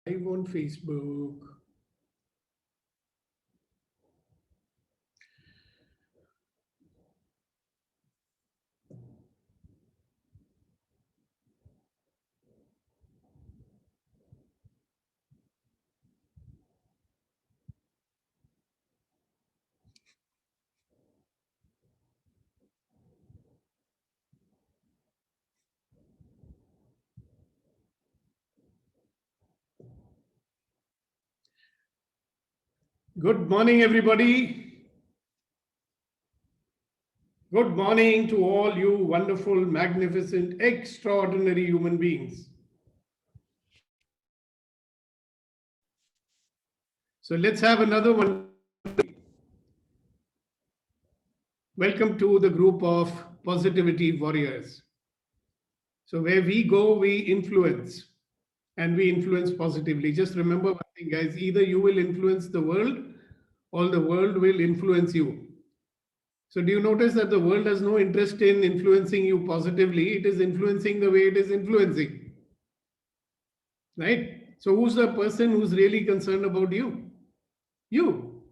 Live on Facebook. Good morning, everybody. Good morning to all you wonderful, magnificent, extraordinary human beings. So let's have another one. Welcome to the group of Positivity Warriors. So where we go, we influence, and we influence positively. Just remember one thing, guys, either you will influence the world or the world will influence you. So do you notice that the world has no interest in influencing you positively? It is influencing the way it is influencing. Right? So who's the person who's really concerned about you? You.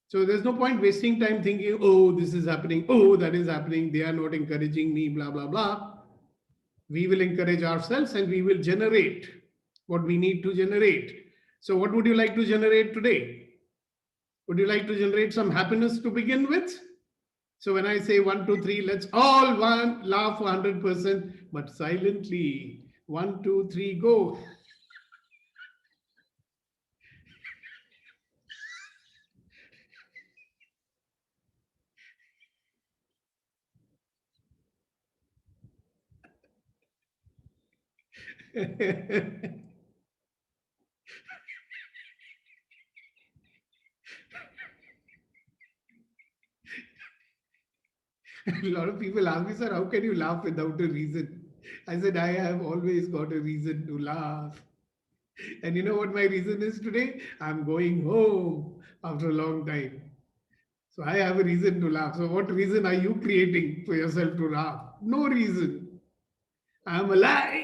So there's no point wasting time thinking, oh, this is happening, oh, that is happening, they are not encouraging me, blah, blah, blah. We will encourage ourselves and we will generate what we need to generate. So what would you like to generate today? Would you like to generate some happiness to begin with? So when I say 1, 2, 3, let's all laugh 100%, but silently. 1, 2, 3, go. A lot of people ask me, sir, how can you laugh without a reason? I said, I have always got a reason to laugh. And you know what my reason is today? I'm going home after a long time. So I have a reason to laugh. So what reason are you creating for yourself to laugh? No reason. I'm alive.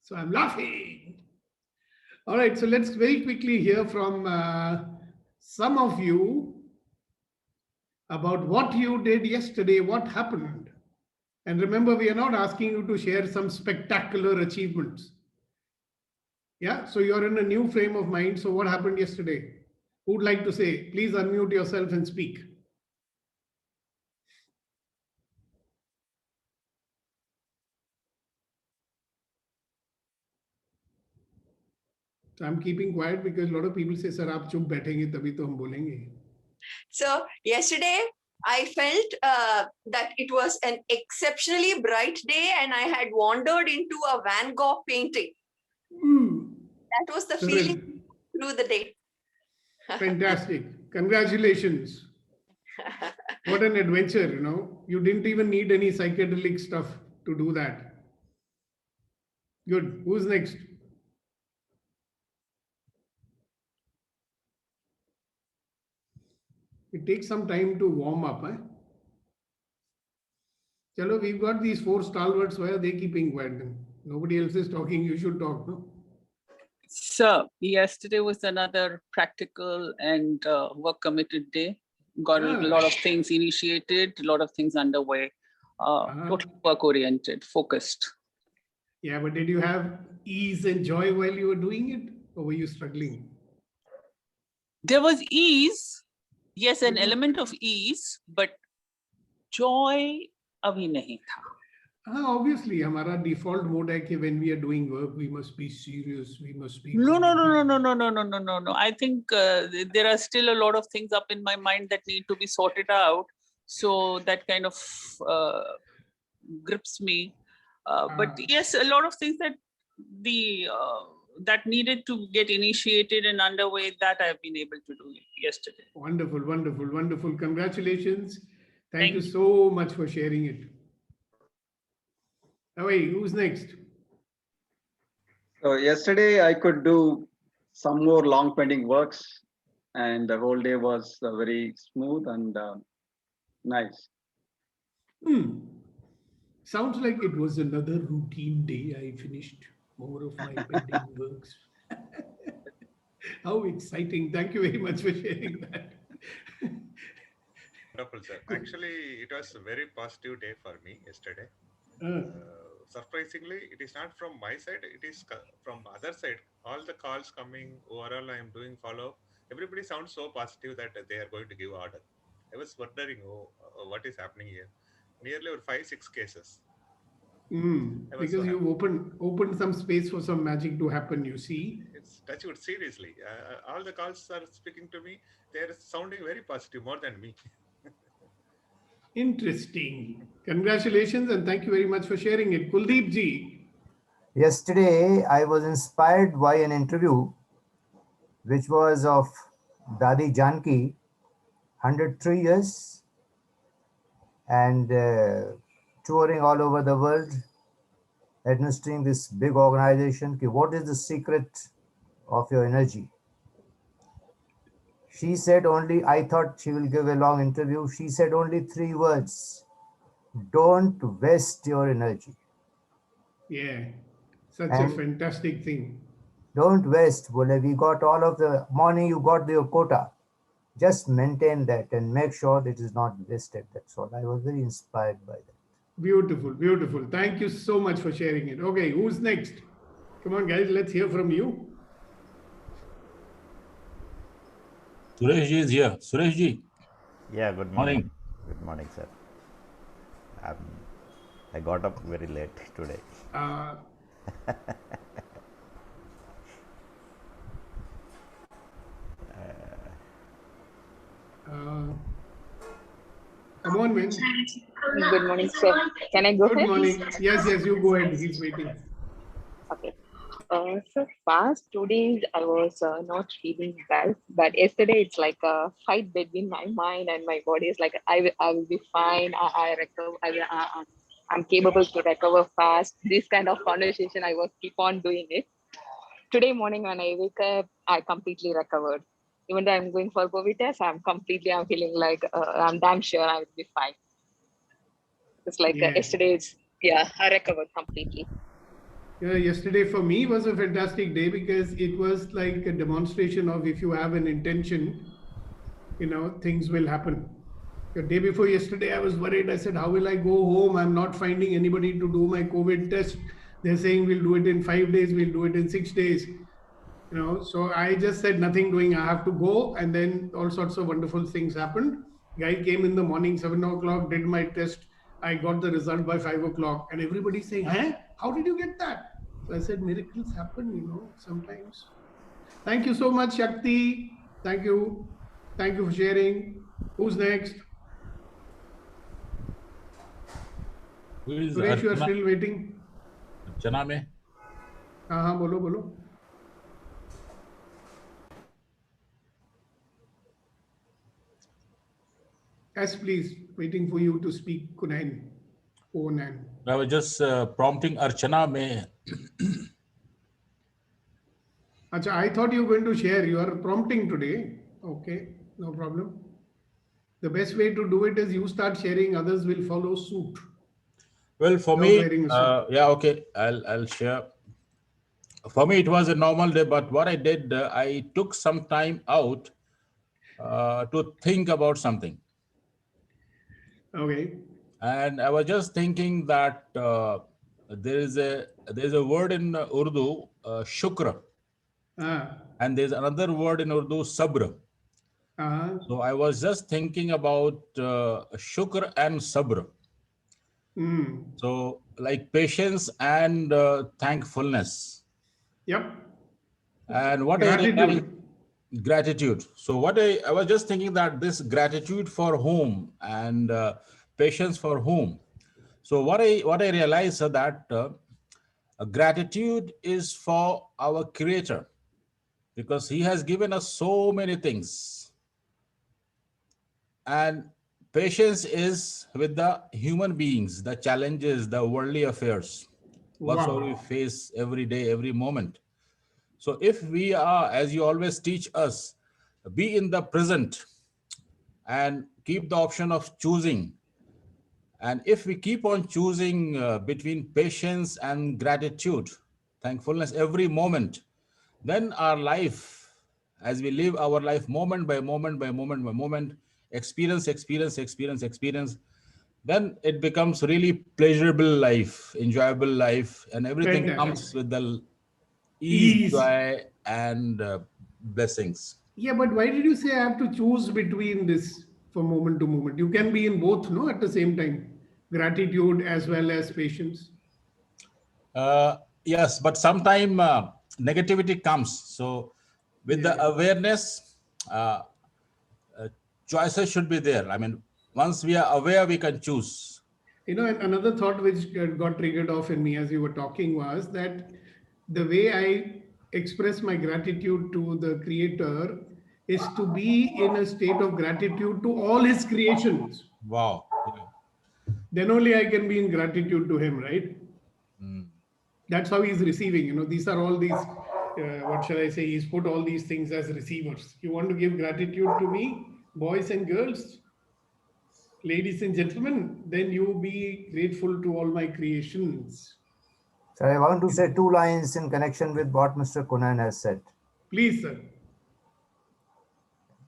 So I'm laughing. All right. So let's very quickly hear from some of you about what you did yesterday, what happened. And remember, we are not asking you to share some spectacular achievements. Yeah, so you're in a new frame of mind. So what happened yesterday? Who would like to say? Please unmute yourself and speak. So I'm keeping quiet because a lot of people say, "Sir, आप चुप बैठेंगे तभी तो हम बोलेंगे." So yesterday I felt that it was an exceptionally bright day and I had wandered into a Van Gogh painting. That was the feeling through the day. Fantastic. Congratulations. What an adventure, you know. You didn't even need any psychedelic stuff to do that. Good. Who's next? It takes some time to warm up. Chalo, we've got these 4 stalwarts. Why are they keeping quiet? Nobody else is talking. You should talk, no? So yesterday was another practical and work committed day. Got a lot of things initiated, a lot of things underway. Totally work oriented, focused. Yeah, but did you have ease and joy while you were doing it, or were you struggling? There was ease, yes, an element of ease, but joy abhi nahi tha. Obviously, our default mode is that when we are doing work, we must be serious. We must be. No. I think there are still a lot of things up in my mind that need to be sorted out. So that kind of grips me. But yes, a lot of things that that needed to get initiated and underway, that I've been able to do yesterday. Wonderful, wonderful, wonderful. Congratulations. Thank you so much for sharing it. Away, who's next? So yesterday I could do some more long pending works and the whole day was very smooth and nice. Sounds like it was another routine day I finished. More of my pending works. How exciting. Thank you very much for sharing that. Wonderful, sir. Actually, it was a very positive day for me yesterday. Uh, Surprisingly, it is not from my side, it is from other side. All the calls coming, overall, I am doing follow. Everybody sounds so positive that they are going to give order. I was wondering, what is happening here? Nearly over 5, 6 cases. I was so because happy. you've opened some space for some magic to happen, you see. It's touch wood, seriously. All the calls are speaking to me. They are sounding very positive, more than me. Interesting. Congratulations and thank you very much for sharing it. Kuldeep ji. Yesterday, I was inspired by an interview which was of Dadi Janki, 103 years, and touring all over the world, administering this big organization. What is the secret of your energy? She said only, I thought she will give a long interview. She said only 3 words: don't waste your energy. Yeah, such a And fantastic thing. don't waste. Well, we got all of the money, you got your quota. Just maintain that and make sure it is not wasted. That's all. I was very inspired by that. Beautiful, beautiful. Thank you so much for sharing it. Okay, who's next? Come on, guys, let's hear from you. Suresh ji is here. Suresh ji. Yeah, good morning. Good morning, sir. I got up very late today. Uh, come on, man. Good morning, sir. Can I go Good ahead? morning. Yes, you go ahead. He's waiting. Okay. So past 2 days I was not feeling well, but yesterday it's like a fight between my mind and my body. It's like I will be fine. I recover. I'm capable to recover fast. This kind of conversation I was keep on doing it. Today morning when I wake up, I completely recovered. Even though I'm going for COVID test, I'm feeling like I'm damn sure I will be fine. It's like Yeah. yesterday's, I recovered completely. Yeah, yesterday for me was a fantastic day because it was like a demonstration of if you have an intention, things will happen. The day before yesterday, I was worried. I said, how will I go home? I'm not finding anybody to do my COVID test. They're saying we'll do it in 5 days, we'll do it in 6 days. So I just said nothing doing. I have to go. And then all sorts of wonderful things happened. Guy came in the morning, 7 o'clock, did my test. I got the result by 5 o'clock. And everybody's saying, huh? How did you get that? So I said, miracles happen, sometimes. Thank you so much, Shakti. Thank you. Thank you for sharing. Who's next? Who is Suresh, you are Archana? still waiting. Archana mein? हाँ बोलो. Yes, please. Waiting for you to speak, Kunain. Onan. I was just prompting Archana mein. Acha, I thought you were going to share. You are prompting today. Okay, no problem. The best way to do it is you start sharing, others will follow suit. Well, for Without me, wearing a suit. yeah, okay, I'll share. For me, it was a normal day, but what I did, I took some time out to think about something. Okay. And I was just thinking that there's a word in Urdu, shukra, and there's another word in Urdu, sabr. So I was just thinking about shukr and sabr. So like patience and thankfulness. Yep. And what gratitude. So what I was just thinking that this gratitude for whom and patience for whom. So what I realized that gratitude is for our Creator, because He has given us so many things. And patience is with the human beings, the challenges, the worldly affairs, whatsoever we face every day, every moment. So if we are, as you always teach us, be in the present and keep the option of choosing. And if we keep on choosing between patience and gratitude, thankfulness every moment, then our life, as we live our life moment by moment by moment by moment, experience, then it becomes really pleasurable life, enjoyable life, and everything Fantastic. comes with the ease, joy, and blessings. Yeah, but why did you say I have to choose between this from moment to moment? You can be in both, no, at the same time. Gratitude as well as patience. Yes, but sometimes negativity comes. So with the awareness, choices should be there. I mean, once we are aware, we can choose. You know, and another thought which got triggered off in me as you were talking was that the way I express my gratitude to the Creator is to be in a state of gratitude to all His creations. Wow. Then only I can be in gratitude to Him, right? Mm. That's how He's receiving. You know, these are all these, what shall I say? He's put all these things as receivers. You want to give gratitude to me, boys and girls? Ladies and gentlemen, then you be grateful to all my creations. So I want to say 2 lines in connection with what Mr. Kunal has said. Please, sir.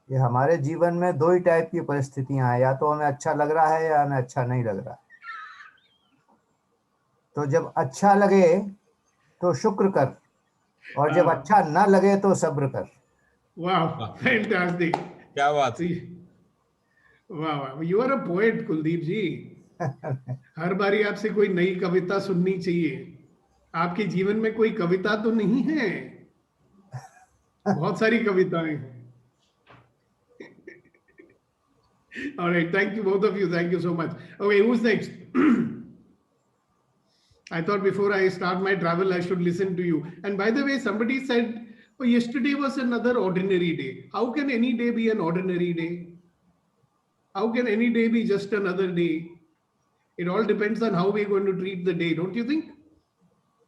ये हमारे जीवन में 2 ही type की परिस्थितियां हैं, या तो हमें अच्छा लग रहा है या हमें अच्छा नहीं लग रहा है. तो जब अच्छा लगे तो शुक्र कर, और जब अच्छा ना लगे तो सब्र कर. Wow, fantastic. क्या बात. Wow, you are a poet, Kuldeep ji. हर बारी आपसे कोई नई कविता सुननी चाहिए. आपके जीवन में कोई कविता तो नहीं है? बहुत सारी कविताएं. All right, thank you both of you. Thank you so much. Okay, who's next? I thought before I start my travel, I should listen to you. And by the way, somebody said, oh, yesterday was another ordinary day. How can any day be an ordinary day? How can any day be just another day? It all depends on how we're going to treat the day, don't you think?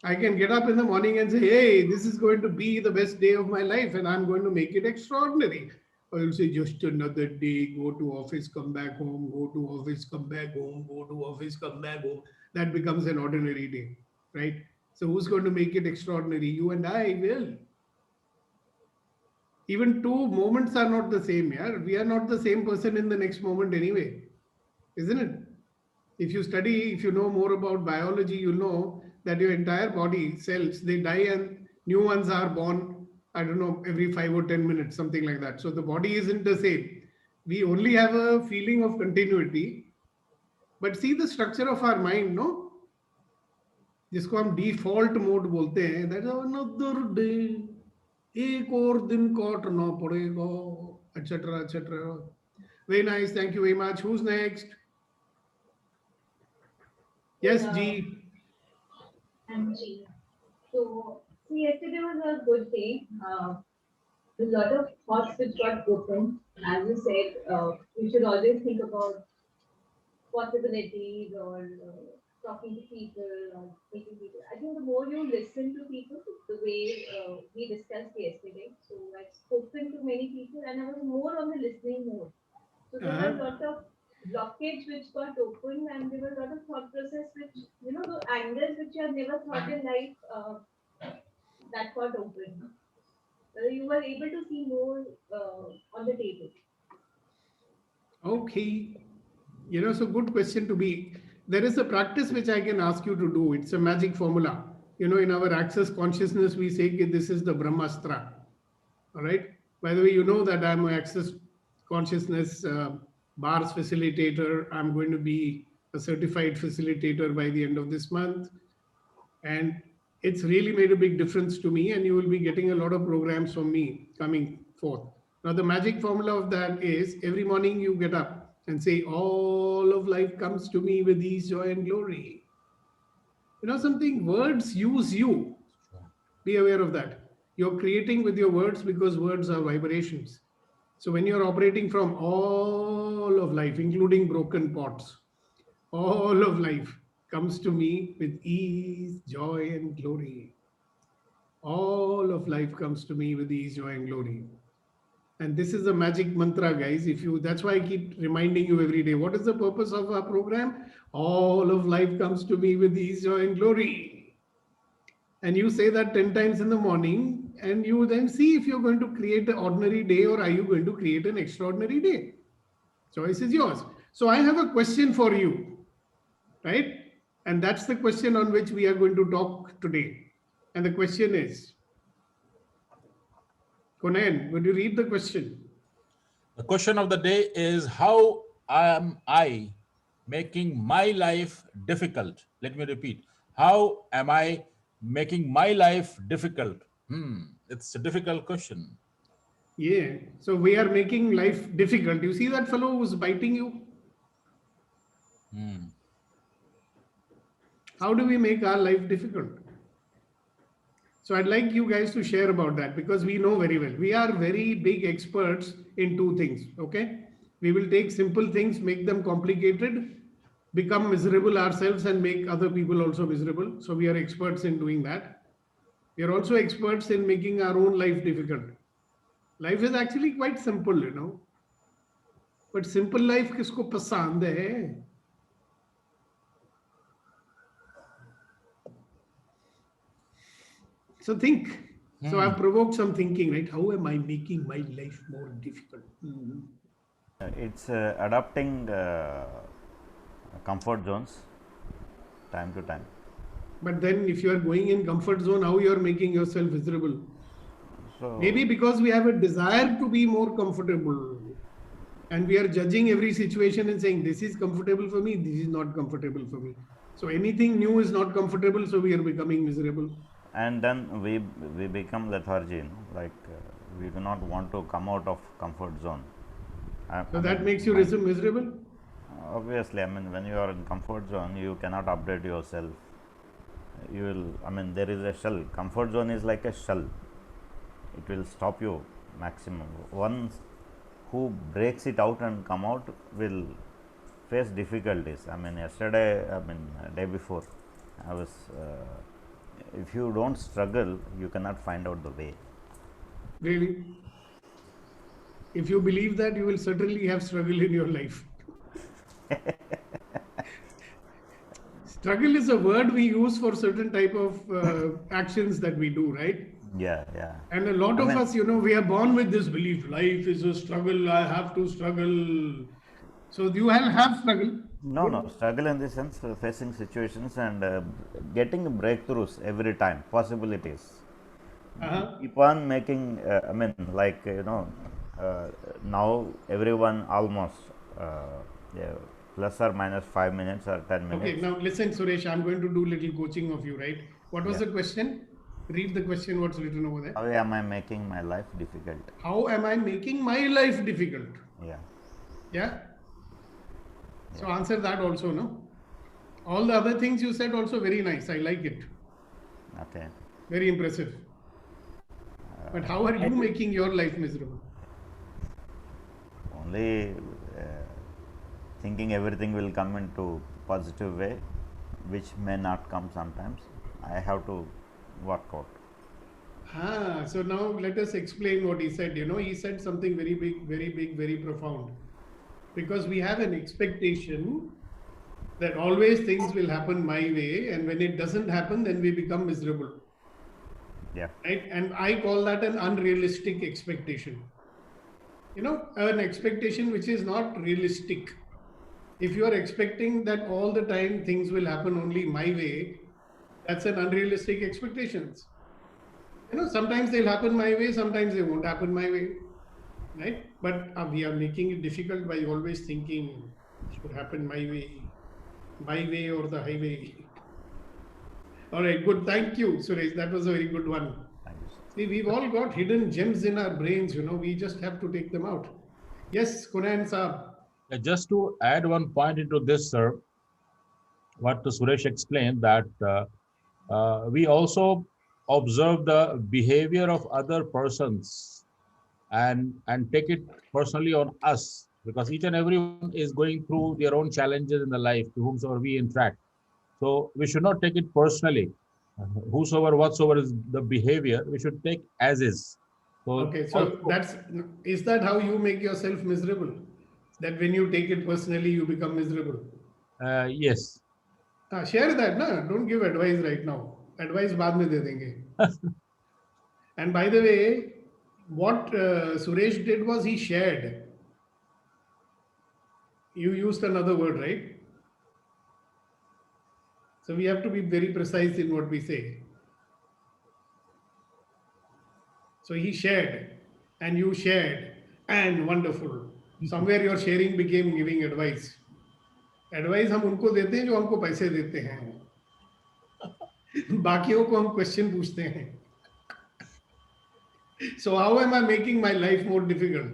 I can get up in the morning and say, hey, this is going to be the best day of my life and I'm going to make it extraordinary. Or you'll say, just another day, go to office, come back home, go to office, come back home, go to office, come back home. That becomes an ordinary day, right? So who's going to make it extraordinary? You and I will. Even 2 moments are not the same, yeah? We are not the same person in the next moment anyway, isn't it? If you study, if you know more about biology, you know that your entire body cells, they die and new ones are born, I don't know, every 5 or 10 minutes, something like that. So the body isn't the same. We only have a feeling of continuity. But see the structure of our mind, no? जिसको हम default mode बोलते हैं, that is another day. एक और दिन काटना पड़ेगा, etc., etc. Very nice. Thank you very much. Who's next? Yes, G. I'm G. So yesterday was a good day. A lot of thoughts which got open. As you said, you should always think about possibilities or talking to people or meeting people. I think the more you listen to people, the way we discussed yesterday. So I've spoken to many people and I was more on the listening mode. So there were a lot of blockage which got opened and there were a lot of thought process which, you know, the angles which you have never thought in life that got opened. You were able to see more on the table. Okay. You know, so good question to be. There is a practice which I can ask you to do. It's a magic formula. You know, in our Access Consciousness, we say that this is the Brahmastra. All right. By the way, you know that I'm an Access Consciousness bars facilitator. I'm going to be a certified facilitator by the end of this month. And it's really made a big difference to me. And you will be getting a lot of programs from me coming forth. Now, the magic formula of that is every morning you get up and say, all of life comes to me with ease, joy, and glory. You know something? Words use you. Be aware of that. You're creating with your words because words are vibrations. So when you're operating from all of life, including broken pots, all of life comes to me with ease, joy, and glory. All of life comes to me with ease, joy, and glory. And this is a magic mantra, guys. That's why I keep reminding you every day. What is the purpose of our program? All of life comes to me with ease, joy, and glory. and you say that 10 times in the morning, and you then see if you're going to create an ordinary day or are you going to create an extraordinary day. Choice is yours. So I have a question for you, right? And that's the question on which we are going to talk today. And the question is, Conan, would you read the question? The question of the day is, how am I making my life difficult? Let me repeat. How am I making my life difficult? It's a difficult question. Yeah. So we are making life difficult. You see that fellow who's biting you? How do we make our life difficult? So I'd like you guys to share about that, because we know very well. We are very big experts in two things, okay? We will take simple things, make them complicated, become miserable ourselves and make other people also miserable. So we are experts in doing that. We are also experts in making our own life difficult. Life is actually quite simple, you know. But simple life kisko pasand hai? So think. So I've provoked some thinking, right? How am I making my life more difficult? It's adapting comfort zones time to time. But then if you are going in comfort zone, how you are making yourself miserable? So Maybe because we have a desire to be more comfortable. And we are judging every situation and saying, this is comfortable for me, this is not comfortable for me. So anything new is not comfortable, so we are becoming miserable. and then we become lethargy, you know, like we do not want to come out of comfort zone. So that makes you miserable? Obviously, I mean, when you are in comfort zone, you cannot update yourself. You will, I mean, there is a shell. Comfort zone is like a shell. It will stop you maximum. One who breaks it out and come out will face difficulties. I mean, yesterday, I mean, day before, I was, if you don't struggle, you cannot find out the way. Really? If you believe that, you will certainly have struggle in your life. Struggle is a word we use for certain type of actions that we do, right? Yeah, yeah. And a lot of us, you know, we are born with this belief, life is a struggle, I have to struggle. So you have struggle. No, struggle in the sense facing situations and getting breakthroughs every time, possibilities. Keep on making, I mean, like, you know, now everyone almost plus or minus 5 minutes or 10 minutes. Okay, now listen, Suresh, I'm going to do little coaching of you, right? What was the question? Read the question, what's written over there. How am I making my life difficult? How am I making my life difficult? Yeah. Yeah? So answer that also, no? All the other things you said also very nice. I like it. Okay. Very impressive. But how are you making your life miserable? Only thinking everything will come into positive way, which may not come sometimes. I have to work out. So now let us explain what he said. You know, he said something very big, very profound. Because we have an expectation that always things will happen my way, and when it doesn't happen, then we become miserable. Yeah. Right? And I call that an unrealistic expectation. You know, an expectation which is not realistic. If you are expecting that all the time things will happen only my way, that's an unrealistic expectation. You know, sometimes they'll happen my way, sometimes they won't happen my way. Right? But we are making it difficult by always thinking it should happen my way or the highway. All right, good. Thank you, Suresh. That was a very good one. See, we've all got hidden gems in our brains, you know, we just have to take them out. Yes, Conan Saab. Just to add one point into this, sir, what Suresh explained, that we also observe the behavior of other persons and take it personally on us, because each and everyone is going through their own challenges in the life to whomsoever we interact. So we should not take it personally. Whosoever, whatsoever is the behavior, we should take as is. So okay, so is that how you make yourself miserable? That when you take it personally, you become miserable? Yes. Share that, no? Don't give advice right now. Advice बाद में दे देंगे. And by the way, what Suresh did was he shared. You used another word, right? So we have to be very precise in what we say. So he shared, and you shared, and wonderful. Somewhere your sharing became giving advice. Advice हम उनको देते हैं जो हमको पैसे देते हैं. बाकियों को हम क्वेश्चन पूछते हैं. So how am I making my life more difficult?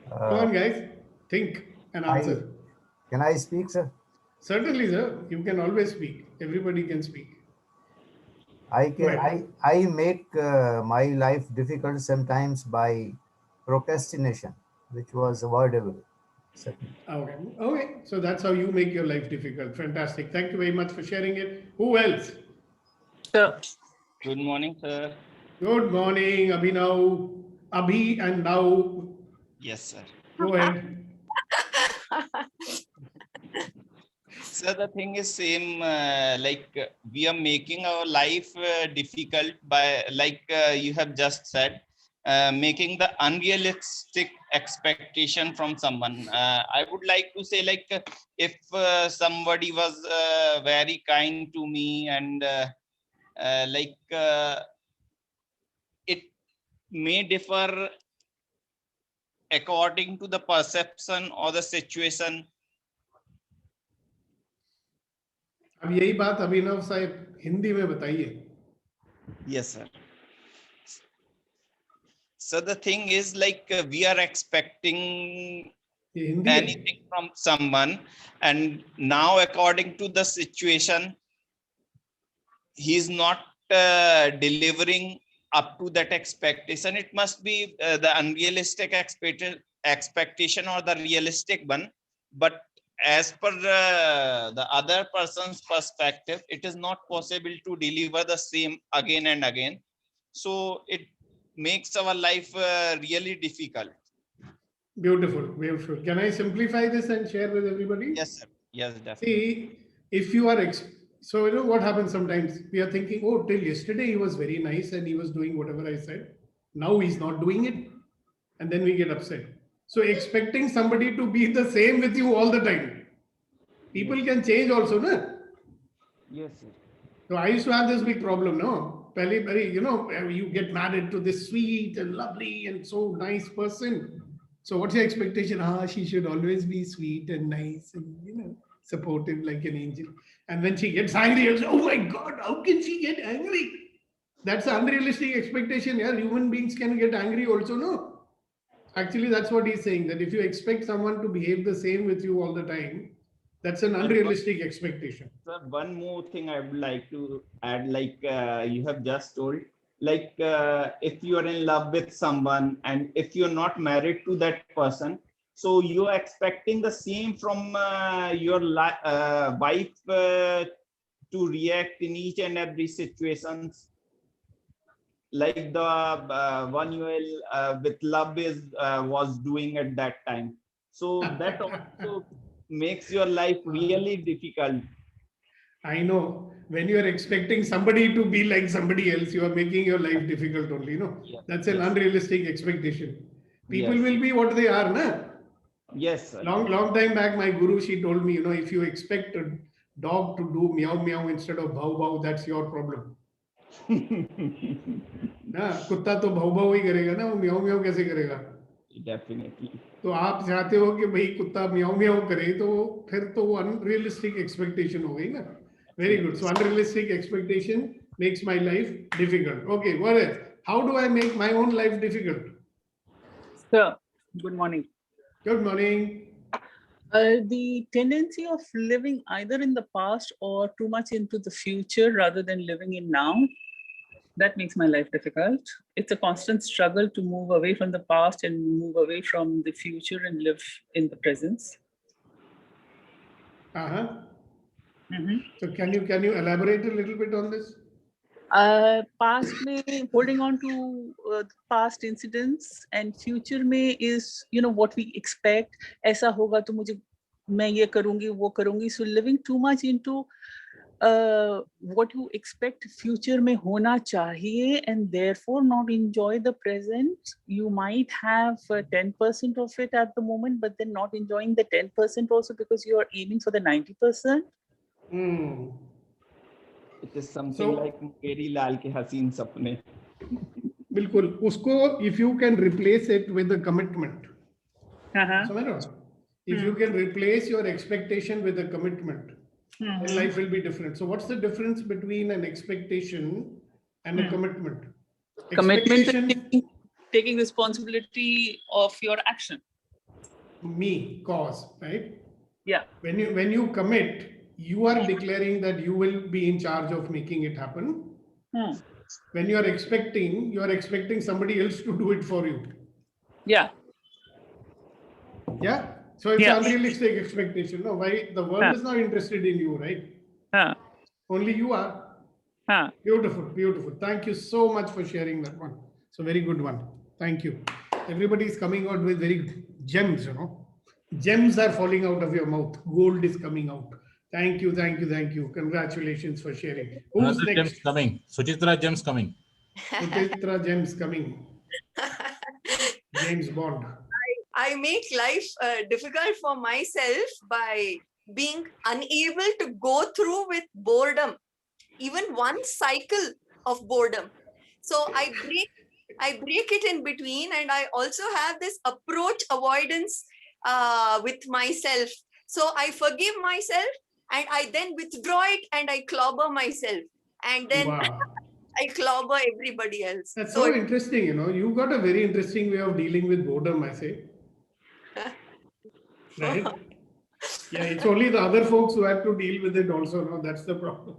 Come on, guys, think and answer. Can I speak, sir? Certainly, sir. You can always speak. Everybody can speak. I make my life difficult sometimes by procrastination, which was avoidable. Okay. So that's how you make your life difficult. Fantastic. Thank you very much for sharing it. Who else? Sir. Good morning, sir. Good morning, Abhinav. Abhi and now. Yes, sir. Go ahead. So the thing is same, we are making our life difficult by, you have just said, making the unrealistic expectation from someone. I would like to say, if somebody was very kind to me and it may differ according to the perception or the situation. अब यही बात अभिनव साहब हिंदी में बताइए. Yes, sir. So the thing is, we are expecting anything from someone, and now according to the situation, he's not delivering up to that expectation. It must be the unrealistic expectation or the realistic one, but as per the other person's perspective, it is not possible to deliver the same again and again. So it makes our life really difficult. Beautiful. Can I simplify this and share with everybody? Yes, sir. Yes, definitely. See, if you are so you know what happens sometimes, we are thinking, oh, till yesterday he was very nice and he was doing whatever I said. Now he's not doing it. And then we get upset. So expecting somebody to be the same with you all the time. People can change also, no? Yes, sir. So I used to have this big problem, no? You get married to this sweet and lovely and so nice person. So what's your expectation? She should always be sweet and nice and, supportive like an angel. And when she gets angry, you say, oh my God, how can she get angry? That's an unrealistic expectation. Yeah, human beings can get angry also, no? Actually, that's what he's saying, that if you expect someone to behave the same with you all the time, that's an unrealistic expectation. Sir, one more thing I would like to add, you have just told, if you are in love with someone and if you're not married to that person, so you're expecting the same from your wife to react in each and every situations, like the one you with love was doing at that time. So that also makes your life really difficult. I know. When you are expecting somebody to be like somebody else, you are making your life difficult only, no? Yes, that's an unrealistic expectation. People Yes. will be what they are, na? Yes, sir. Long time back, my guru, she told me, if you expect a dog to do meow meow instead of bhav bhav, that's your problem. ना कुत्ता तो भाव भाव ही करेगा ना, वो म्याऊ म्याऊ कैसे करेगा? Definitely. तो आप चाहते हो कि भाई कुत्ता म्याऊ म्याऊ करे, तो फिर तो वो अनरियलिस्टिक एक्सपेक्टेशन हो गई ना. Very good. So unrealistic expectation makes my life difficult. Okay, what else? How do I make my own life difficult? Sir, good morning. Good morning. The tendency of living either in the past or too much into the future rather than living in now, that makes my life difficult. It's a constant struggle to move away from the past and move away from the future and live in the presence. So can you elaborate a little bit on this? Past may holding on to past incidents, and future may is what we expect. ऐसा होगा तो मैं ये करूँगी वो करूँगी. So living too much into what you expect future mein hona chahiye and therefore not enjoy the present. You might have 10% of it at the moment, but then not enjoying the 10% also because you are aiming for the 90%. It is something like Meri Lal ke Haseen Sapne. बिल्कुल उसको if you can replace it with a commitment. समझ रहे हो? If you can replace your expectation with a commitment, then life will be different. So what's the difference between an expectation and a commitment? Commitment is taking responsibility of your action. Me, cause, right? Yeah. When you commit, you are declaring that you will be in charge of making it happen. When you are expecting somebody else to do it for you. Yeah. Yeah. So it's unrealistic expectation. No, why the world is not interested in you, right? Only you are. Beautiful, beautiful. Thank you so much for sharing that one. It's a very good one. Thank you. Everybody is coming out with very gems, you know. Gems are falling out of your mouth. Gold is coming out. Thank you, thank you, thank you. Congratulations for sharing. Who's Another next? gems coming. Suchitra gems coming. Suchitra gems coming. James Bond. I make life difficult for myself by being unable to go through with boredom, even one cycle of boredom. So I break it in between, and I also have this approach avoidance with myself. So I forgive myself, and I then withdraw it, and I clobber myself, and then I clobber everybody else. That's so interesting, you know. You got a very interesting way of dealing with boredom, I say. Right? Yeah, it's only the other folks who have to deal with it also. No, that's the problem.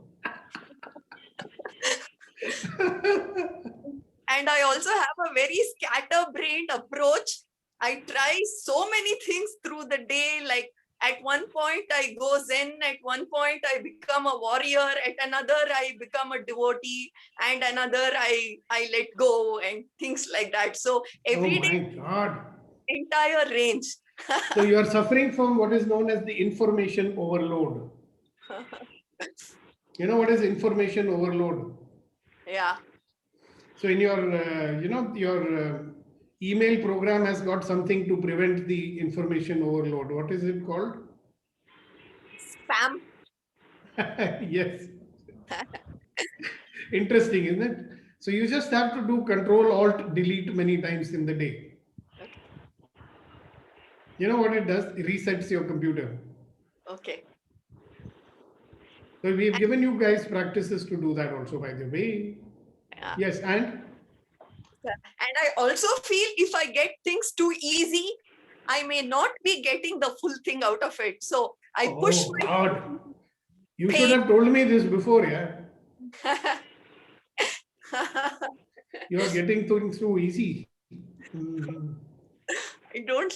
And I also have a very scatterbrained approach. I try so many things through the day. Like at one point I go Zen, at one point I become a warrior, at another I become a devotee, and another I let go, and things like that. So every day, God. Entire range. So you are suffering from what is known as the information overload. You know what is information overload? Yeah. So in your, your email program has got something to prevent the information overload. What is it called? Spam. Yes. Interesting, isn't it? So you just have to do Control Alt Delete many times in the day. You know what it does? It resets your computer. Okay. So we've given you guys practices to do that also, by the way. Yeah. Yes, and I also feel if I get things too easy, I may not be getting the full thing out of it. So I push. Oh God! You should have told me this before, yeah. You are getting things too easy. I don't,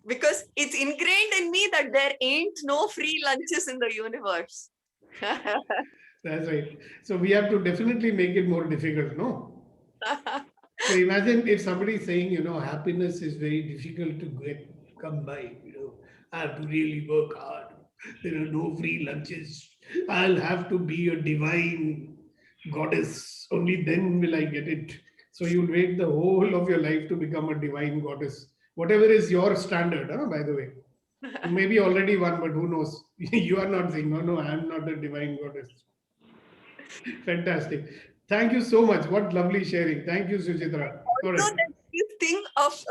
because it's ingrained in me that there ain't no free lunches in the universe. That's right. So we have to definitely make it more difficult, no? So imagine if somebody is saying, you know, happiness is very difficult to come by, you know, I have to really work hard. There are no free lunches. I'll have to be a divine goddess. Only then will I get it. So you'll wait the whole of your life to become a divine goddess. Whatever is your standard, by the way. You may be already one, but who knows? You are not saying, no, I'm not a divine goddess. Fantastic. Thank you so much. What lovely sharing. Thank you, Suchitra. Also, you think of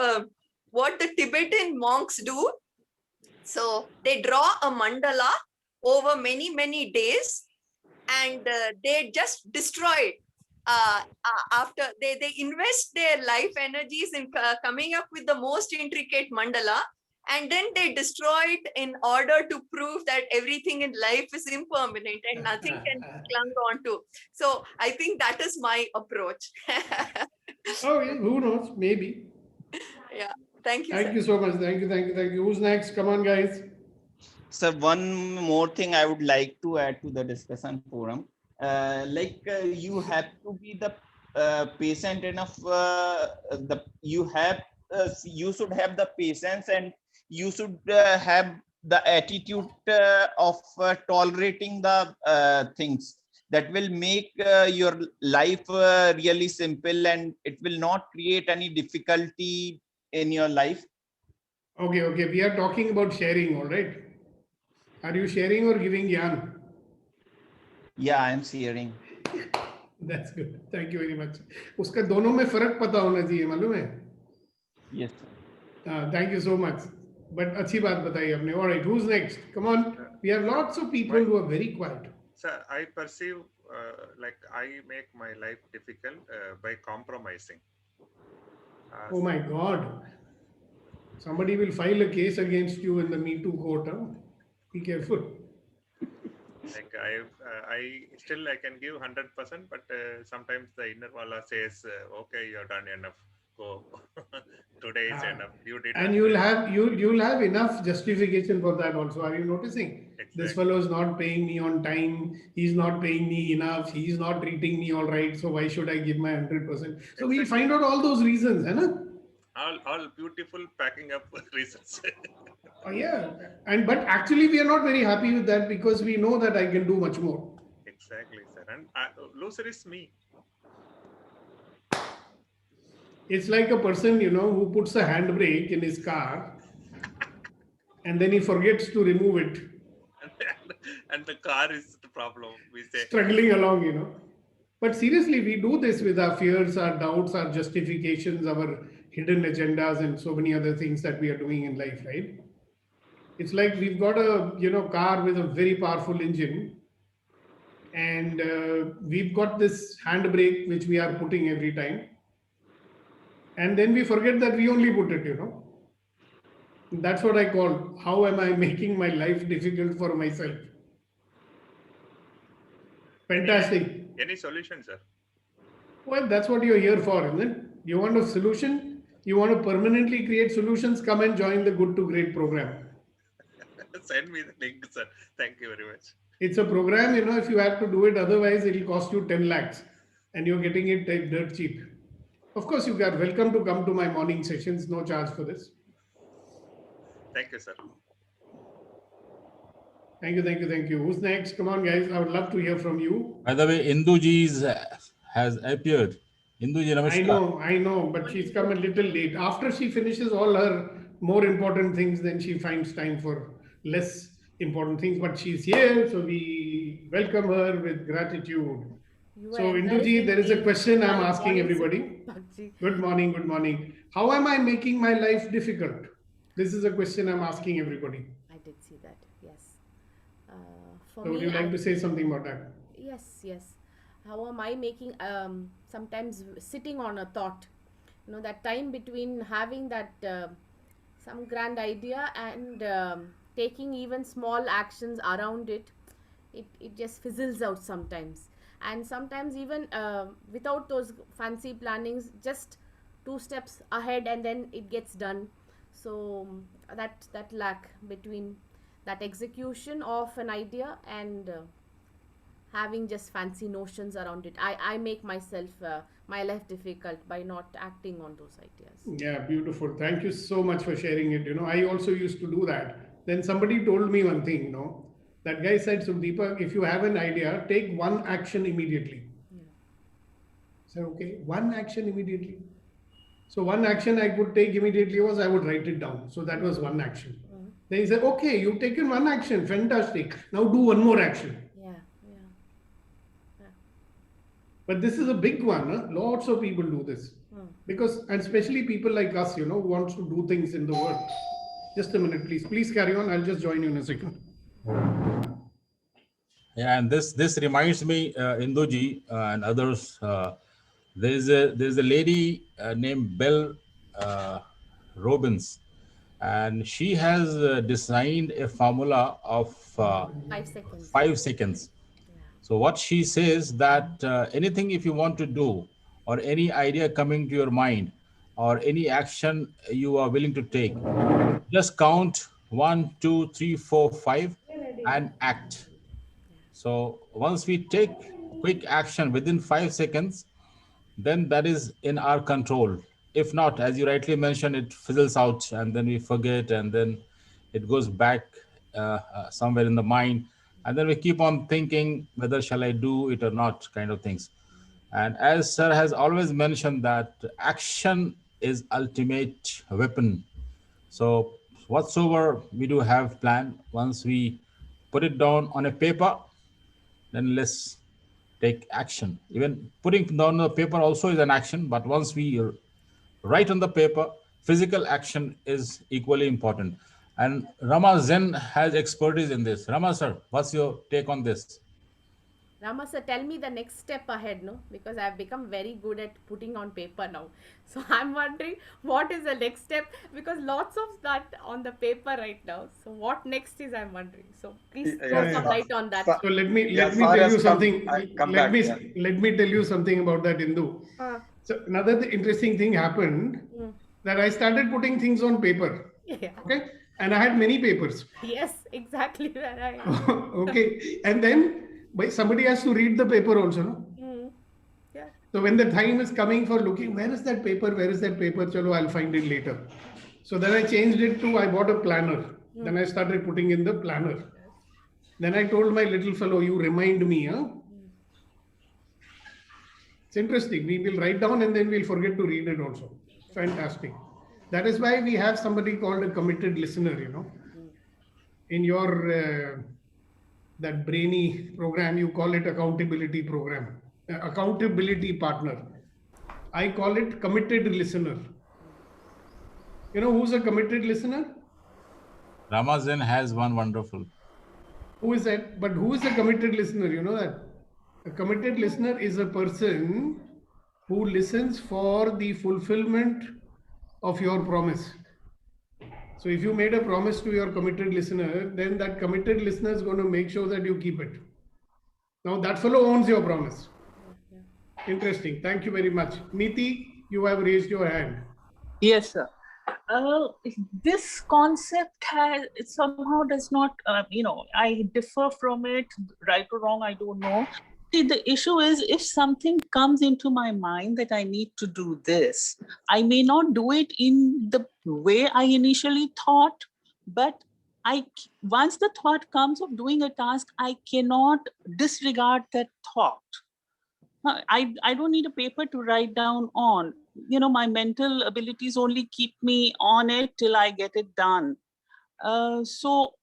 what the Tibetan monks do. So they draw a mandala over many, many days, and they just destroy it. After they invest their life energies in coming up with the most intricate mandala, and then they destroy it in order to prove that everything in life is impermanent and nothing can be clung on to. So I think that is my approach. Oh, yeah, who knows? Maybe. Yeah. Thank you. Thank you so much. Thank you. Who's next? Come on, guys. Sir, one more thing I would like to add to the discussion forum. You have to be the patient enough. You should have the patience, and you should have the attitude of tolerating the things that will make your life really simple, and it will not create any difficulty in your life. Okay, okay. We are talking about sharing, all right? Are you sharing or giving yarn? Yeah, I'm sharing. That's good. Thank you very much. उसका दोनों में फर्क पता होना चाहिए, मालूम है? Yes. Thank you so much. But अच्छी बात बताई आपने. All right, who's next? Come on. We have lots of people who are very quiet. Sir, I perceive like I make my life difficult by compromising. Oh my God. Somebody will file a case against you in the Me Too court. Huh? Be careful. Like I still I can give 100%, but sometimes the inner wala says, okay, you've done enough. Go. Today is enough. You did. And you'll have enough justification for that also. Are you noticing? Exactly. This fellow is not paying me on time. He's not paying me enough. He's not treating me all right. So why should I give my 100%? So we'll find out all those reasons, है ना? All beautiful packing up reasons. Oh, yeah. But actually we are not very happy with that because we know that I can do much more. Exactly, sir. And loser is me. It's like a person, who puts a handbrake in his car and then he forgets to remove it. And the car is the problem, we say. Struggling along, But seriously, we do this with our fears, our doubts, our justifications, our hidden agendas, and so many other things that we are doing in life, right? It's like we've got a, car with a very powerful engine, and we've got this handbrake which we are putting every time. And then we forget that we only put it, That's what I call, how am I making my life difficult for myself? Fantastic. Any solution, sir? Well, that's what you're here for, isn't it? You want a solution? You want to permanently create solutions? Come and join the Good to Great program. Send me the link, sir. Thank you very much. It's a program, if you have to do it, otherwise it'll cost you 10 lakhs and you're getting it dirt cheap. Of course, you are welcome to come to my morning sessions. No charge for this. Thank you, sir. Thank you, thank you, thank you. Who's next? Come on, guys. I would love to hear from you. By the way, Induji has appeared. Induji, namaskar. I know, but she's come a little late. After she finishes all her more important things, then she finds time for less important things. But she's here, so we welcome her with gratitude. So, Induji, there is a question I'm asking everybody. Good morning, good morning. How am I making my life difficult? This is a question I'm asking everybody. I did see that, yes. So would you like to say something about that? Yes. How am I making, sometimes sitting on a thought, that time between having that some grand idea and taking even small actions around it just fizzles out sometimes. And sometimes even without those fancy plannings, just 2 steps ahead and then it gets done. So that lack between that execution of an idea and having just fancy notions around it. I make myself, my life difficult by not acting on those ideas. Yeah, beautiful. Thank you so much for sharing it. I also used to do that. Then somebody told me one thing, that guy said, so Deepak, if you have an idea, take one action immediately. Yeah. So, okay, one action immediately. So one action I could take immediately was I would write it down. So that was one action. Mm-hmm. Then he said, okay, you've taken one action. Fantastic. Now do one more action. Yeah. But this is a big one. Huh? Lots of people do this. Because, and especially people like us, who wants to do things in the world. Just a minute, please. Please carry on. I'll just join you in a second. Yeah, and this reminds me, Induji and others, there's a lady named Belle Robbins, and she has designed a formula of 5 seconds. 5 seconds. Yeah. So what she says that anything if you want to do, or any idea coming to your mind, or any action you are willing to take, just count 1, 2, 3, 4, 5 and act. So once we take quick action within 5 seconds, then that is in our control. If not, as you rightly mentioned, it fizzles out and then we forget and then it goes back somewhere in the mind, and then we keep on thinking whether shall I do it or not, kind of things. And as sir has always mentioned that action is ultimate weapon. So whatsoever we do have planned, once we put it down on a paper, then let's take action. Even putting down the paper also is an action, but once we write on the paper, physical action is equally important. And Rama Zen has expertise in this. Rama sir, what's your take on this? Rama sir, tell me the next step ahead, no? Because I've become very good at putting on paper now. So I'm wondering what is the next step, because lots of that on the paper right now. So what next is, I'm wondering. So please throw some light on that. So let me tell you something. Let me tell you something about that, Indu. So another interesting thing happened that I started putting things on paper. Yeah. Okay, and I had many papers. Yes, exactly where I am. Okay, and then somebody has to read the paper also, no? Yeah. So when the time is coming for looking, where is that paper? Where is that paper? Chalo, I'll find it later. So then I changed it to, I bought a planner. Then I started putting in the planner. Then I told my little fellow, you remind me, huh? It's interesting. We will write down and then we'll forget to read it also. Fantastic. That is why we have somebody called a committed listener, you know. In your that brainy program, you call it accountability program, accountability partner. I call it committed listener. You know who's a committed listener? Rama Zen has one wonderful. Who is that? But who is a committed listener? You know that? A committed listener is a person who listens for the fulfillment of your promise. So if you made a promise to your committed listener, then that committed listener is going to make sure that you keep it. Now that fellow owns your promise. Interesting. Thank you very much. Niti, you have raised your hand. Yes, sir. This concept somehow does not, I differ from it, right or wrong, I don't know. See, the issue is, if something comes into my mind that I need to do this, I may not do it in the way I initially thought, but once the thought comes of doing a task, I cannot disregard that thought. I don't need a paper to write down on. My mental abilities only keep me on it till I get it done. So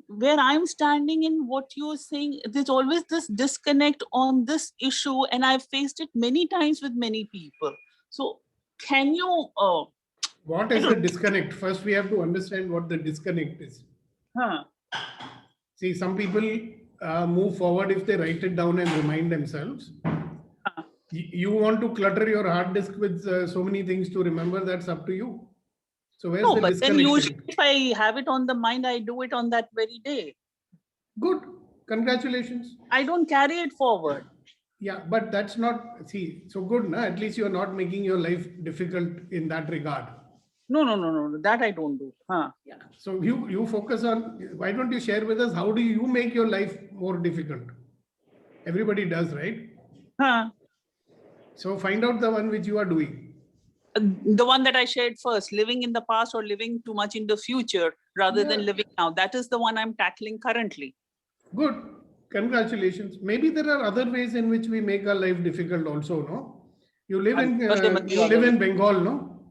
where I'm standing in what you're saying, there's always this disconnect on this issue, and I've faced it many times with many people. So can you... what is the disconnect? First, we have to understand what the disconnect is. See, some people move forward if they write it down and remind themselves. You want to clutter your hard disk with so many things to remember, that's up to you. So where's the disconnect? Then usually if I have it on the mind, I do it on that very day. Good. Congratulations. I don't carry it forward. Yeah, but that's not, see, so good, na? At least you're not making your life difficult in that regard. No, that I don't do. Yeah. So you focus on, why don't you share with us, how do you make your life more difficult? Everybody does, right? So find out the one which you are doing. The one that I shared first, living in the past or living too much in the future rather than living now. That is the one I'm tackling currently. Good. Congratulations. Maybe there are other ways in which we make our life difficult also, no? You live in Bengal, no?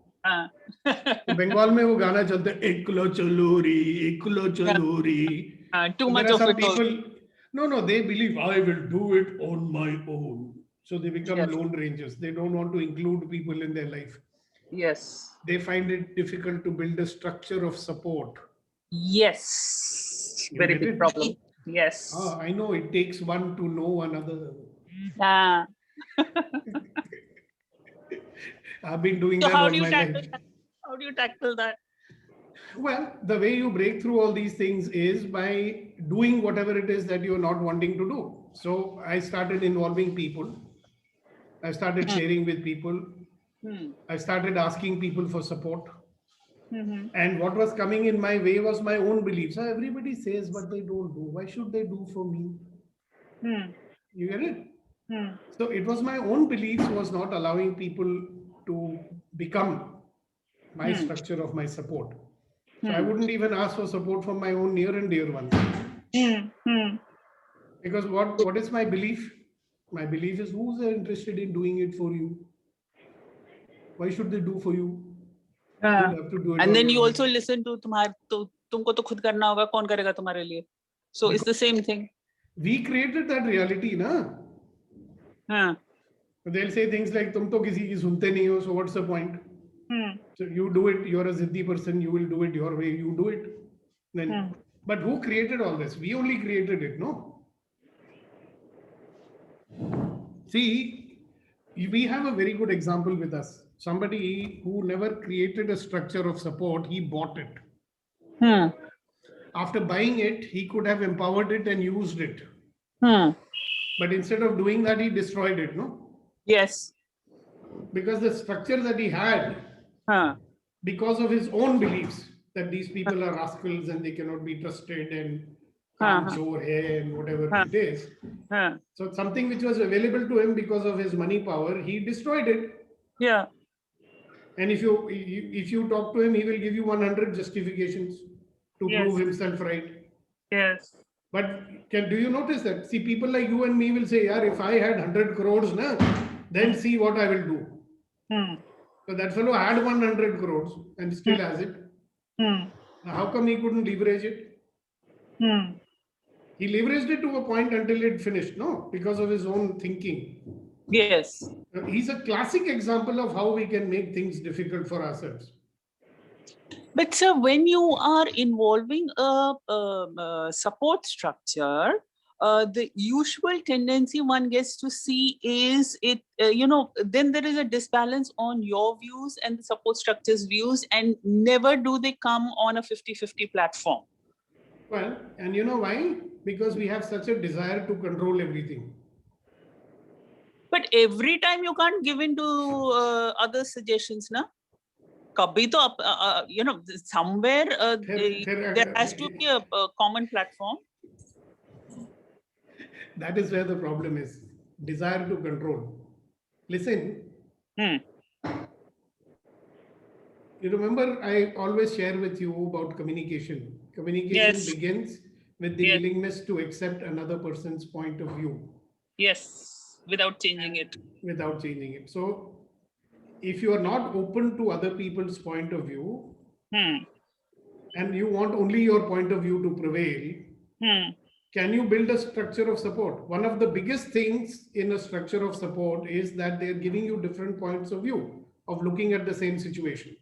Bengal mein wo gana chalte eklo chalori. Too much of it. People, no, they believe I will do it on my own. So they become lone rangers. They don't want to include people in their life. Yes. They find it difficult to build a structure of support. Yes. Very big problem. Yes. I know, it takes one to know another. I've been doing that all my life. How do you tackle that? Well, the way you break through all these things is by doing whatever it is that you're not wanting to do. So I started involving people. I started sharing with people. I started asking people for support. And what was coming in my way was my own beliefs. So everybody says what they don't do. Why should they do for me? You get it? So it was my own beliefs was not allowing people to become my structure of my support. So I wouldn't even ask for support from my own near and dear ones. Because what is my belief? My belief is, who's interested in doing it for you? Why should they do for you? You have to do it And on then your you own. also listen to तुमको तो खुद करना होगा, कौन करेगा तुम्हारे लिए? So it's the same thing. We created that reality, na? They'll say things like, "Tum to kisi ki sunte nahi ho, so what's the point?" So you do it. You're a Ziddi person. You will do it your way. You do it. Then, but who created all this? We only created it, no? See, we have a very good example with us. Somebody who never created a structure of support, he bought it. After buying it, he could have empowered it and used it. But instead of doing that, he destroyed it, no? Yes. Because the structure that he had, because of his own beliefs, that these people are rascals and they cannot be trusted and chor hai and whatever it is. So something which was available to him because of his money power, he destroyed it. Yeah. And if you talk to him, he will give you 100 justifications to prove himself right. Yes. But do you notice that? See, people like you and me will say, "Yaar, if I had 100 crores, then see what I will do." So that fellow had 100 crores and still has it. Now, how come he couldn't leverage it? He leveraged it to a point until it finished, no? Because of his own thinking. Yes. He's a classic example of how we can make things difficult for ourselves. But sir, when you are involving a support structure, the usual tendency one gets to see is it, then there is a disbalance on your views and the support structure's views, and never do they come on a 50-50 platform. Well, and you know why? Because we have such a desire to control everything. But every time you can't give in to other suggestions, na? Kabhi to, somewhere there has to be a common platform. That is where the problem is. Desire to control. Listen. You remember, I always share with you about communication. Communication begins with the willingness to accept another person's point of view. Yes, without changing it. Without changing it. So, if you are not open to other people's point of view, and you want only your point of view to prevail, can you build a structure of support? One of the biggest things in a structure of support is that they're giving you different points of view of looking at the same situation.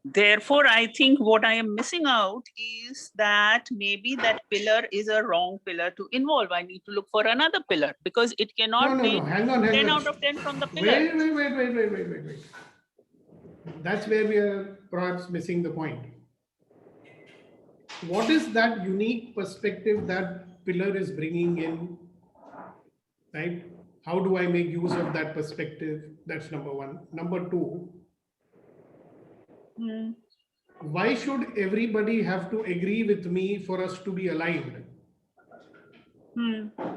Therefore, I think what I am missing out is that maybe that pillar is a wrong pillar to involve. I need to look for another pillar because it cannot be hang on. 10 out of 10 from the pillar. Wait. That's where we are perhaps missing the point. What is that unique perspective that pillar is bringing in, right? How do I make use of that perspective? That's number one. Number two, why should everybody have to agree with me for us to be aligned?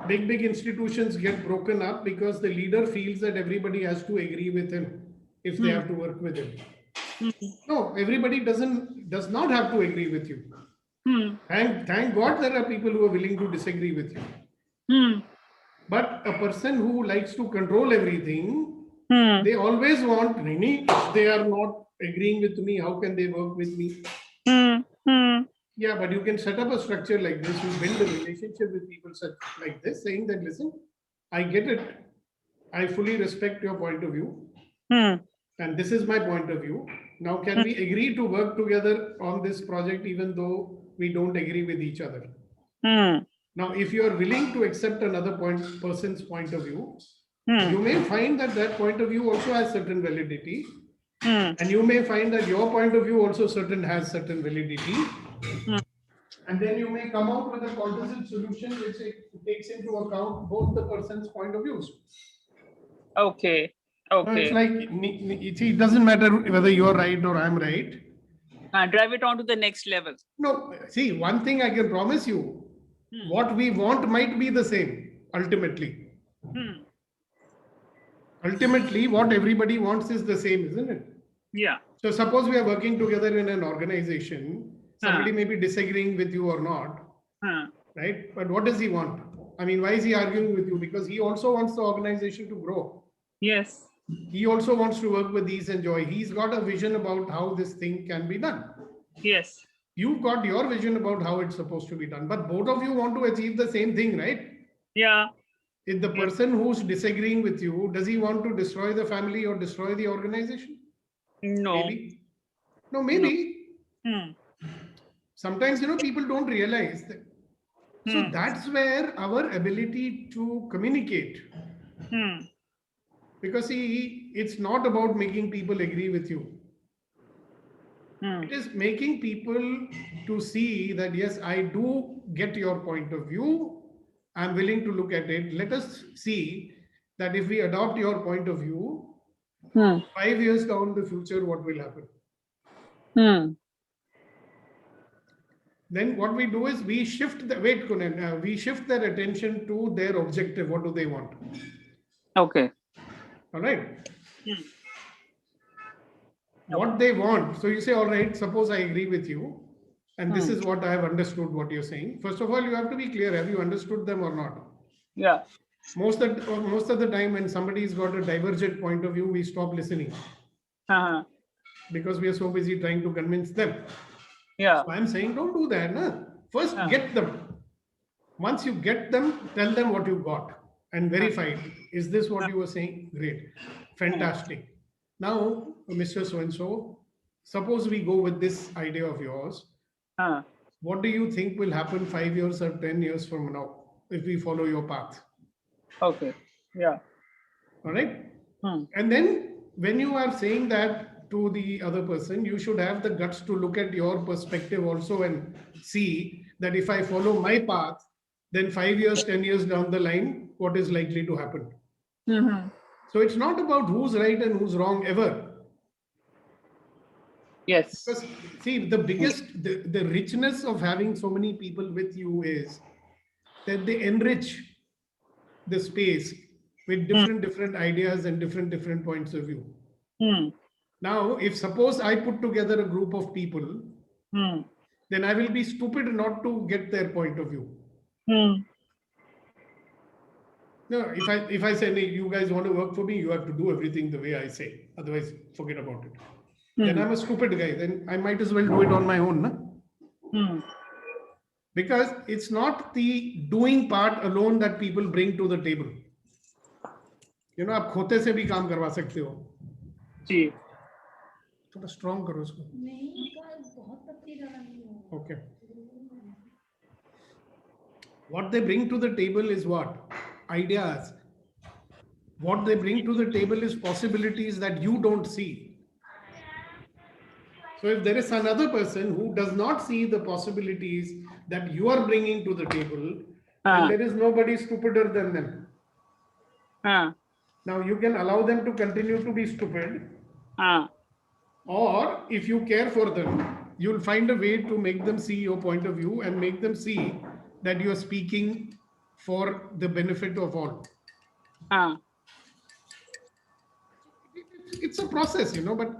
Big institutions get broken up because the leader feels that everybody has to agree with him if they have to work with him. No, everybody does not have to agree with you. Thank God there are people who are willing to disagree with you. But a person who likes to control everything, they always want, if they are not agreeing with me, how can they work with me? Yeah, but you can set up a structure like this. You build a relationship with people like this, saying that, listen, I get it. I fully respect your point of view. And this is my point of view. Now, can we agree to work together on this project even though we don't agree with each other? Now, if you are willing to accept another person's point of view, you may find that that point of view also has certain validity. And you may find that your point of view also has certain validity. And then you may come out with a composite solution which takes into account both the person's point of views. Okay. So it's like, it doesn't matter whether you're right or I'm right. Drive it on to the next level. No, see, one thing I can promise you, what we want might be the same, ultimately. Ultimately, what everybody wants is the same, isn't it? Yeah. So suppose we are working together in an organization Somebody may be disagreeing with you or not, right? But what does he want? I mean, why is he arguing with you? Because he also wants the organization to grow. Yes. He also wants to work with ease and joy. He's got a vision about how this thing can be done. Yes. You've got your vision about how it's supposed to be done, but both of you want to achieve the same thing, right? Yeah. If the person who's disagreeing with you, does he want to destroy the family or destroy the organization? No. Maybe. No, maybe. No. Sometimes, people don't realize that. So that's where our ability to communicate. Because see, it's not about making people agree with you. It is making people to see that, yes, I do get your point of view. I'm willing to look at it. Let us see that if we adopt your point of view, 5 years down the future, what will happen? Then what we do is we shift we shift their attention to their objective. What do they want? Okay. All right. What they want. So you say, all right, suppose I agree with you. And this is what I have understood what you're saying. First of all, you have to be clear. Have you understood them or not? Yeah. Most of the time when somebody's got a divergent point of view, we stop listening. Because we are so busy trying to convince them. Yeah. So I'm saying, don't do that. No? First, get them. Once you get them, tell them what you got and verify it. Is this what you were saying? Great. Fantastic. Now, Mr. So-and-so, suppose we go with this idea of yours. What do you think will happen 5 years or 10 years from now if we follow your path? Okay. Yeah. All right. And then when you are saying that to the other person, you should have the guts to look at your perspective also and see that if I follow my path, then 5 years, 10 years down the line, what is likely to happen? So it's not about who's right and who's wrong ever. Yes. Because see, the biggest, the richness of having so many people with you is that they enrich the space with different ideas and different points of view. Now, if suppose I put together a group of people, then I will be stupid not to get their point of view. No, if I say, hey, you guys want to work for me, you have to do everything the way I say. Otherwise, forget about it. Then I'm a stupid guy. Then I might as well do it on my own. No? Because it's not the doing part alone that people bring to the table. आप खोते से भी काम करवा सकते हो. जी. थोड़ा strong करो उसको. Okay. What they bring to the table is what? Ideas. What they bring to the table is possibilities that you don't see. So if there is another person who does not see the possibilities that you are bringing to the table, and there is nobody stupider than them. Now you can allow them to continue to be stupid. Or if you care for them, you'll find a way to make them see your point of view and make them see that you are speaking for the benefit of all. It's a process, but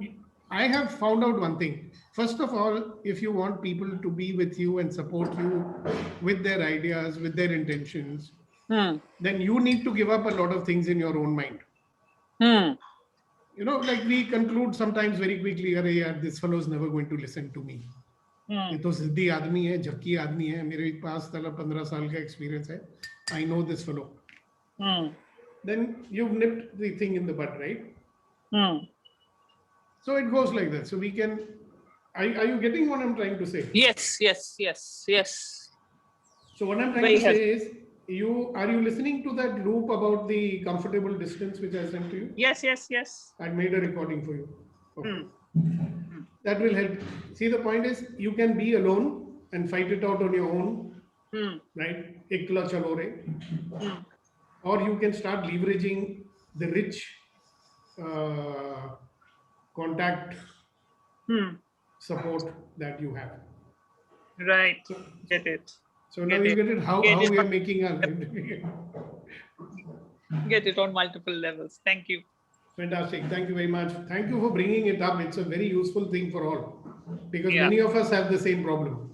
I have found out one thing. First of all, if you want people to be with you and support you with their ideas, with their intentions, then you need to give up a lot of things in your own mind. Like we conclude sometimes very quickly, this fellow is never going to listen to me. ये तो सिद्धि आदमी है, झक्की आदमी है, मेरे पास 15 साल का experience है. I know this fellow. Then you've nipped the thing in the bud, right? So it goes like that. So we can. Are you getting what I'm trying to say? Yes. So what I'm trying to say is, are you listening to that loop about the comfortable distance which I sent to you? Yes. I made a recording for you. Okay. That will help. See, the point is, you can be alone and fight it out on your own, right? Ekla chalo re. Or you can start leveraging the rich contact support that you have. Right. Get it. So now you get it, how we are making our life. Get it on multiple levels. Thank you. Fantastic. Thank you very much. Thank you for bringing it up. It's a very useful thing for all. because Yeah. many of us have the same problem.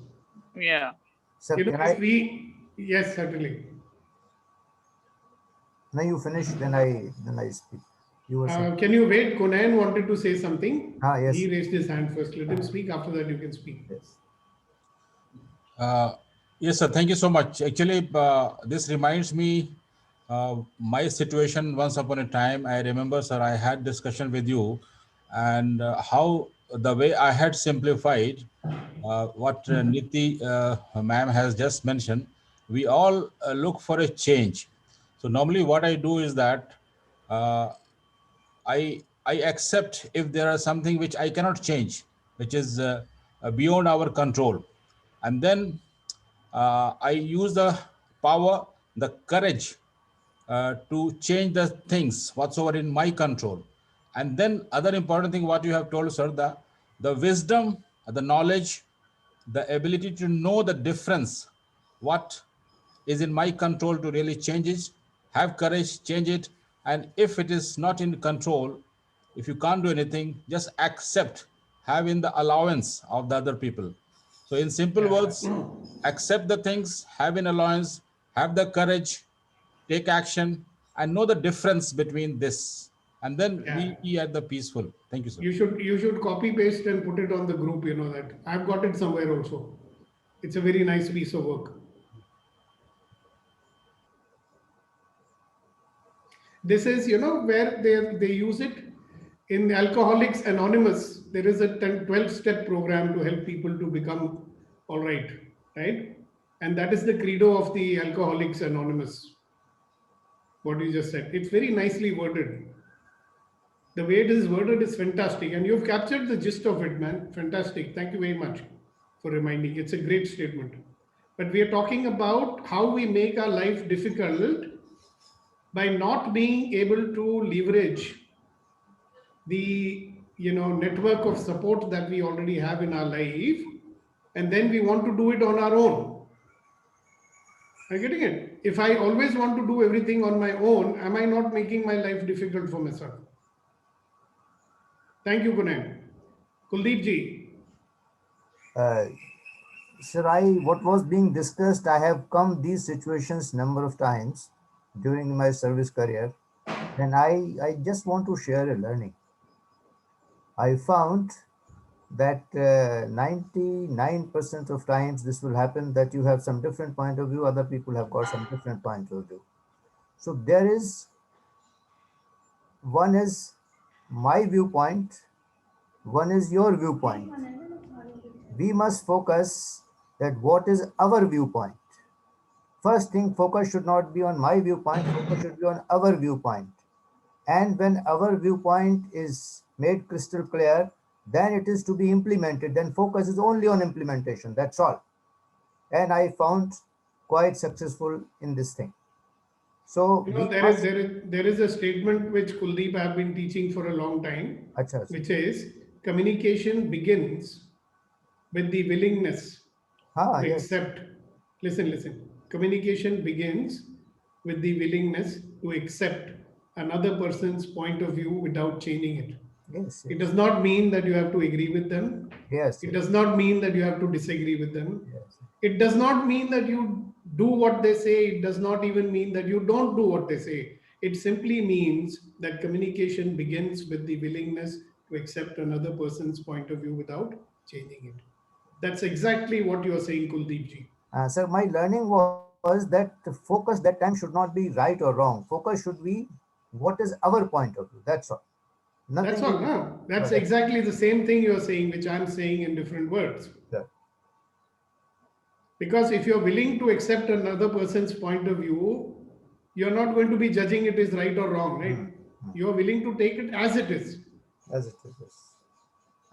Yeah. Sir, You know, can if I? we, yes, certainly. Now you finish, then I speak. You were saying. Can you wait? Conan wanted to say something. Yes. He raised his hand first. Let him speak. After that, you can speak. Yes. Yes, sir. Thank you so much. Actually, this reminds me my situation once upon a time. I remember, sir, I had discussion with you, and how the way I had simplified what Niti ma'am has just mentioned. We all look for a change. So normally, what I do is that uh, I accept if there are something which I cannot change, which is beyond our control, and then I use the power, the courage to change the things whatsoever in my control. And then other important thing what you have told, sir, the wisdom, the knowledge, the ability to know the difference, what is in my control to really change it, have courage, change it. And if it is not in control, if you can't do anything, just accept, having the allowance of the other people. So in simple words, accept the things, have an allowance, have the courage, take action, and know the difference between this. And then we be at the peaceful. Thank you, sir. You should copy paste and put it on the group. You know that I've got it somewhere also. It's a very nice piece of work. This is, you know, where they use it in Alcoholics Anonymous. There is a 12-step program to help people to become all right, right? And that is the credo of the Alcoholics Anonymous. What you just said, it's very nicely worded. The way it is worded is fantastic, and you've captured the gist of it, man. Fantastic. Thank you very much for reminding. It's a great statement. But we are talking about how we make our life difficult by not being able to leverage the network of support that we already have in our life, and then we want to do it on our own. Are you getting it? If I always want to do everything on my own, am I not making my life difficult for myself? Thank you, Kunan. Kuldeep ji. Sir, what was being discussed, I have come these situations number of times during my service career, and I just want to share a learning. I found that 99% of times this will happen, that you have some different point of view, other people have got some different point of view. So there is, one is my viewpoint, one is your viewpoint. We must focus that what is our viewpoint. First thing, focus should not be on my viewpoint, focus should be on our viewpoint. And when our viewpoint is made crystal clear, then it is to be implemented. Then focus is only on implementation, that's all. And I found quite successful in this thing. So there is a statement which Kuldeep have been teaching for a long time, which is communication begins with the willingness to accept. Listen. Communication begins with the willingness to accept another person's point of view without changing it. Yes. It does not mean that you have to agree with them. Yes. It does not mean that you have to disagree with them. Yes. It does not mean that you do what they say. It does not even mean that you don't do what they say. It simply means that communication begins with the willingness to accept another person's point of view without changing it. That's exactly what you are saying, Kuldeep ji. Sir, my learning was that the focus that time should not be right or wrong. Focus should be what is our point of view. That's all. That's all. No, that's exactly the same thing you're saying, which I'm saying in different words. Yeah. Because if you're willing to accept another person's point of view, you're not going to be judging it is right or wrong, right? You're willing to take it as it is. As it is. Yes.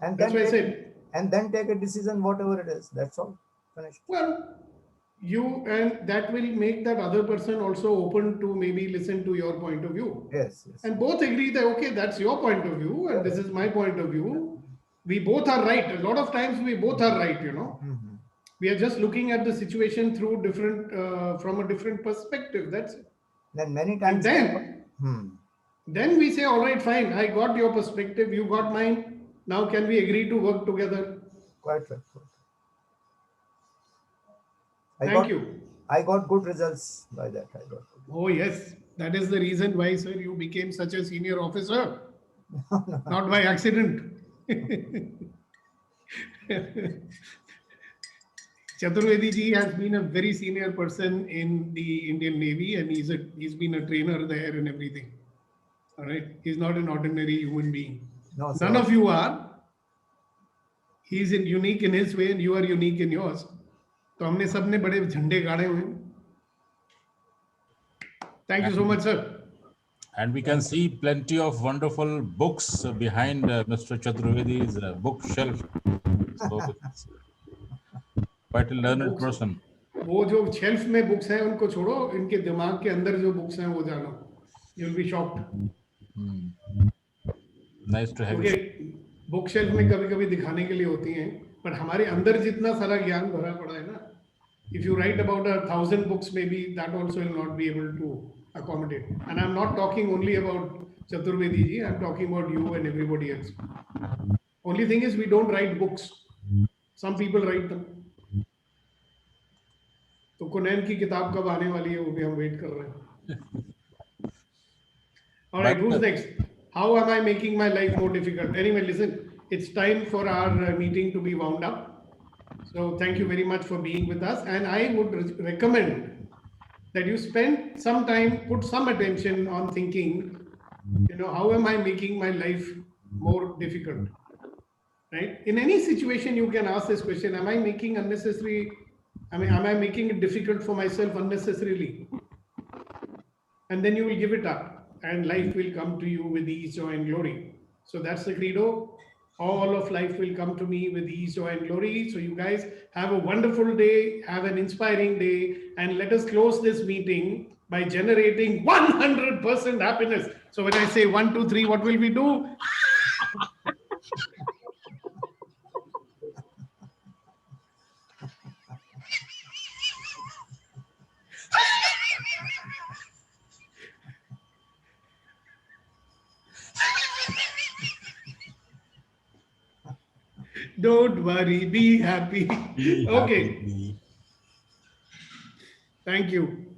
And that's then why I said. And then take a decision, whatever it is. That's all. Finished. Well, and that will make that other person also open to maybe listen to your point of view. Yes. And both agree that, okay, that's your point of view and this is my point of view. We both are right. A lot of times we both are right, We are just looking at the situation through from a different perspective. That's it. Then many times. And then we say, all right, fine. I got your perspective. You got mine. Now can we agree to work together? Quite right. Thank you. I got good results by that. Oh yes, that is the reason why, sir, you became such a senior officer. Not by accident. Chaturvedi ji has been a very senior person in the Indian Navy, and he's been a trainer there and everything. All right, he's not an ordinary human being. No, none of you are. He's unique in his way, and you are unique in yours. तो हमने सबने बड़े झंडे गाड़े हुए हैं. Thank you so much, sir. And we can see plenty of wonderful books behind Mr. Chaturvedi's bookshelf. So it's quite a learned person. वो जो शेल्फ में बुक्स हैं उनको छोड़ो, इनके दिमाग के अंदर जो बुक्स हैं वो जानो. You'll be shocked. Nice to have you. Book shelf में कभी-कभी दिखाने के लिए होती हैं, पर हमारे अंदर जितना सारा ज्ञान भरा पड़ा है ना, if you write about 1,000 books, maybe that also will not be able to accommodate. And I'm not talking only about Chaturvedi ji, I'm talking about you and everybody else. Only thing is we don't write books. Some people write them. तो कुनैन की किताब कब आने वाली है वो भी हम वेट कर रहे हैं. All right, who's next? How am I making my life more difficult? Anyway, listen, it's time for our meeting to be wound up. So thank you very much for being with us. And I would recommend that you spend some time, put some attention on thinking, how am I making my life more difficult? Right? In any situation, you can ask this question, am I making it difficult for myself unnecessarily? And then you will give it up and life will come to you with ease, joy and glory. So that's the credo. All of life will come to me with ease, joy and glory. So you guys have a wonderful day, have an inspiring day, and let us close this meeting by generating 100% happiness. So when I say 1, 2, 3, what will we do? Don't worry, be happy. Okay. Thank you.